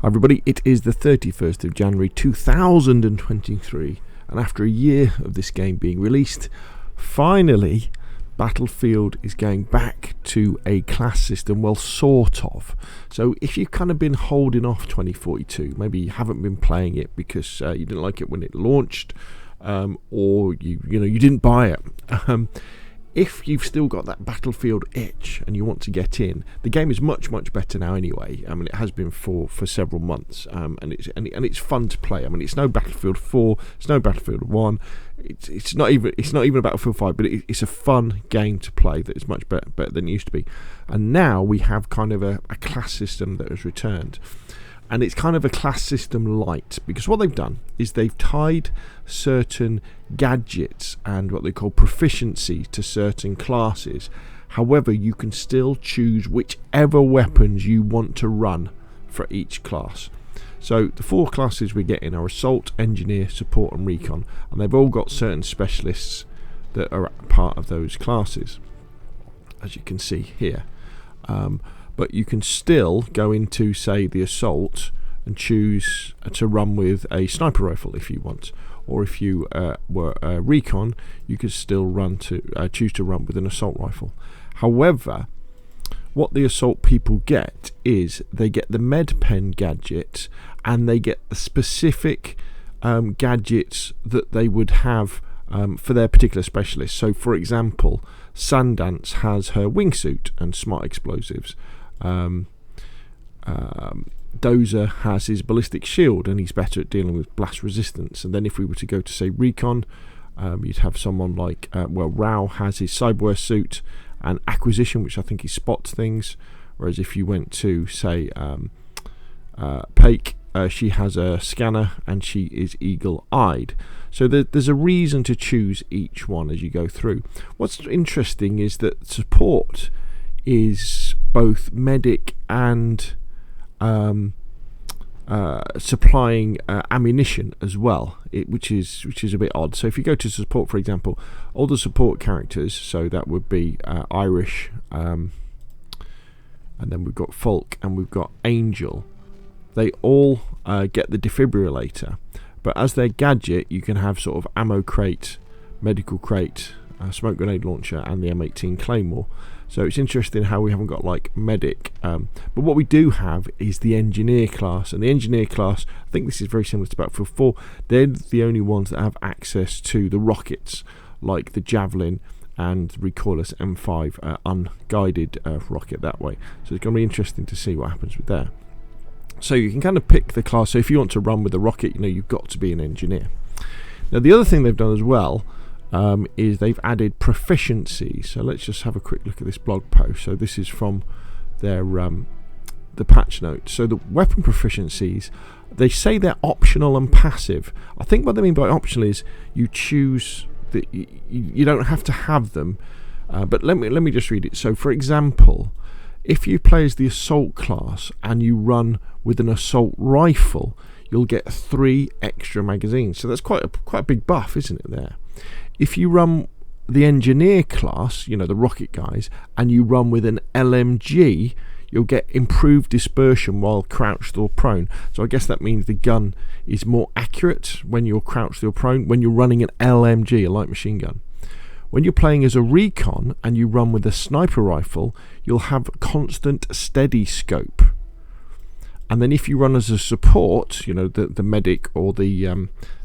Hi everybody, it is the 31st of January 2023, and after a year of this game being released, finally Battlefield is going back to a class system, well, sort of. So if you've kind of been holding off 2042, maybe you haven't been playing it because you didn't like it when it launched, or you didn't buy it. If you've still got that Battlefield itch and you want to get in, the game is much better now anyway. I mean, it has been for several months, and it's fun to play. I mean, it's no Battlefield 4, it's no Battlefield 1, it's not even a Battlefield 5, but it's a fun game to play that is much better than it used to be. And now we have kind of a class system that has returned. And it's kind of a class system light, because what they've done is they've tied certain gadgets and what they call proficiency to certain classes. However, you can still choose whichever weapons you want to run for each class. So the four classes we're getting are Assault, Engineer, Support and Recon, and they've all got certain specialists that are part of those classes, as you can see here. But you can still go into, say, the Assault and choose to run with a sniper rifle if you want, or if you were Recon, you could still choose to run with an assault rifle. However, what the Assault people get is they get the med pen gadget, and they get the specific gadgets that they would have for their particular specialist. So, for example, Sundance has her wingsuit and smart explosives. Dozer has his ballistic shield, and he's better at dealing with blast resistance. And then if we were to go to, say, Recon, you'd have someone like Rao has his cyberware suit and acquisition, which I think he spots things, whereas if you went to, say, Paik, she has a scanner and she is eagle-eyed. So there's a reason to choose each one as you go through. What's interesting is that Support is both medic and supplying ammunition as well, which is a bit odd. So if you go to Support, for example, all the Support characters, so that would be Irish, and then we've got Folk and we've got Angel, they all get the defibrillator, but as their gadget you can have sort of ammo crate, medical crate, smoke grenade launcher and the M18 Claymore. So it's interesting how we haven't got like medic, but what we do have is the engineer class, and the engineer class, I think this is very similar to Battlefield 4, they're the only ones that have access to the rockets, like the Javelin and RECOILLESS M5 unguided rocket that way. So it's going to be interesting to see what happens with there. So you can kind of pick the class. So if you want to run with a rocket, you've got to be an engineer. Now the other thing they've done as well is they've added proficiency. So let's just have a quick look at this blog post. So this is from their the patch notes. So the weapon proficiencies, they say they're optional and passive. I think what they mean by optional is you choose that you don't have to have them. But let me just read it. So for example, if you play as the Assault class and you run with an assault rifle, you'll get 3 extra magazines. So that's quite a big buff, isn't it there? If you run the Engineer class, the rocket guys, and you run with an LMG, you'll get improved dispersion while crouched or prone. So I guess that means the gun is more accurate when you're crouched or prone when you're running an LMG, a light machine gun. When you're playing as a Recon and you run with a sniper rifle, you'll have constant steady scope. And then if you run as a Support, the medic or the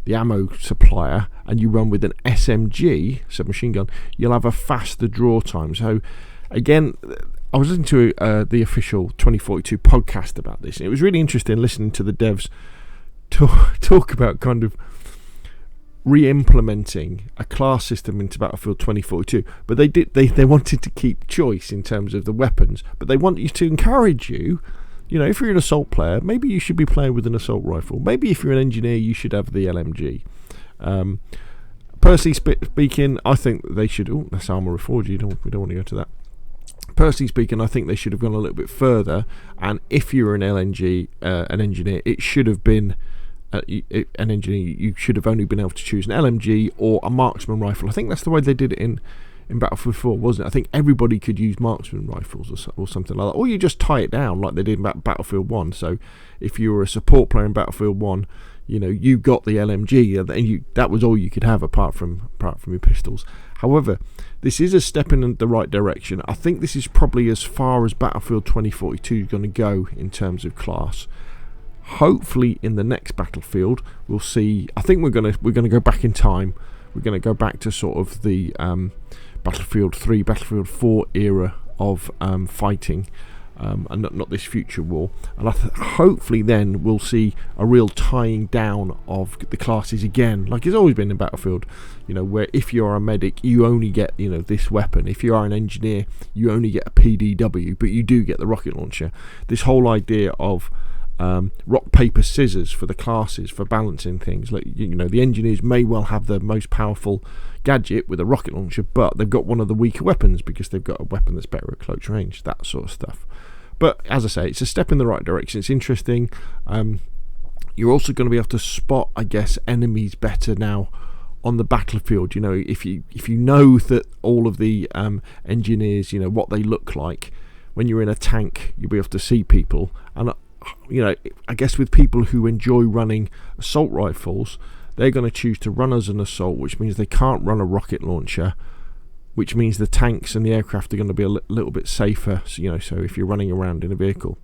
ammo supplier, and you run with an SMG, submachine gun, you'll have a faster draw time. So again, I was listening to the official 2042 podcast about this, and it was really interesting listening to the devs talk about kind of re-implementing a class system into Battlefield 2042, but they wanted to keep choice in terms of the weapons, but they want you to encourage you. If you're an Assault player, maybe you should be playing with an assault rifle. Maybe if you're an engineer, you should have the LMG. Personally speaking, I think they should. Oh, that's Armour Reforged. We don't want to go to that. Personally speaking, I think they should have gone a little bit further. And if you're an LNG, an engineer, it should have been an engineer. You should have only been able to choose an LMG or a marksman rifle. I think that's the way they did it in Battlefield 4, wasn't it? I think everybody could use marksman rifles or something like that, or you just tie it down like they did in Battlefield 1. So if you were a support player in Battlefield 1, you know, you got the LMG, and that was all you could have apart from your pistols. However, this is a step in the right direction. I think this is probably as far as Battlefield 2042 is going to go in terms of class. Hopefully, in the next Battlefield, we'll see. I think we're going to go back in time. We're going to go back to sort of the Battlefield 3, Battlefield 4 era of fighting. And not this future war, and hopefully then we'll see a real tying down of the classes again, like it's always been in Battlefield, you know, where if you're a medic you only get, you know, this weapon. If you are an engineer you only get a PDW, but you do get the rocket launcher. This whole idea of rock paper scissors for the classes, for balancing things, like, you know, the engineers may well have the most powerful gadget with a rocket launcher, but they've got one of the weaker weapons because they've got a weapon that's better at close range, that sort of stuff. But as I say, it's a step in the right direction. It's interesting. You're also going to be able to spot, I guess, enemies better now on the battlefield. You know, if you know that all of the engineers, you know, what they look like, when you're in a tank, you'll be able to see people. And you know, I guess with people who enjoy running assault rifles, they're going to choose to run as an assault, which means they can't run a rocket launcher, which means the tanks and the aircraft are going to be a little bit safer. So, you know, so if you're running around in a vehicle,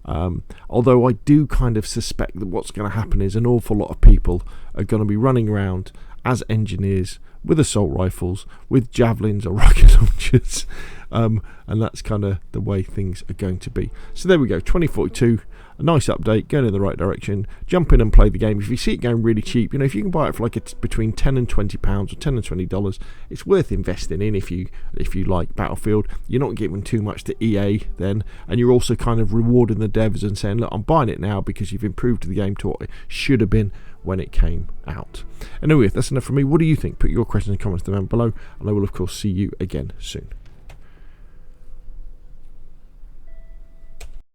although I do kind of suspect that what's going to happen is an awful lot of people are going to be running around as engineers with assault rifles, with javelins or rocket launchers, and that's kind of the way things are going to be. So there we go, 2042, a nice update, going in the right direction. Jump in and play the game. If you see it going really cheap, you know, if you can buy it for like between £10 and £20 or $10 and $20, it's worth investing in. If you like Battlefield, you're not giving too much to EA then, and you're also kind of rewarding the devs and saying, look, I'm buying it now because you've improved the game to what it should have been when it came out. Anyway, that's enough from me. What do you think? Put your questions and comments down below, and I will of course see you again soon.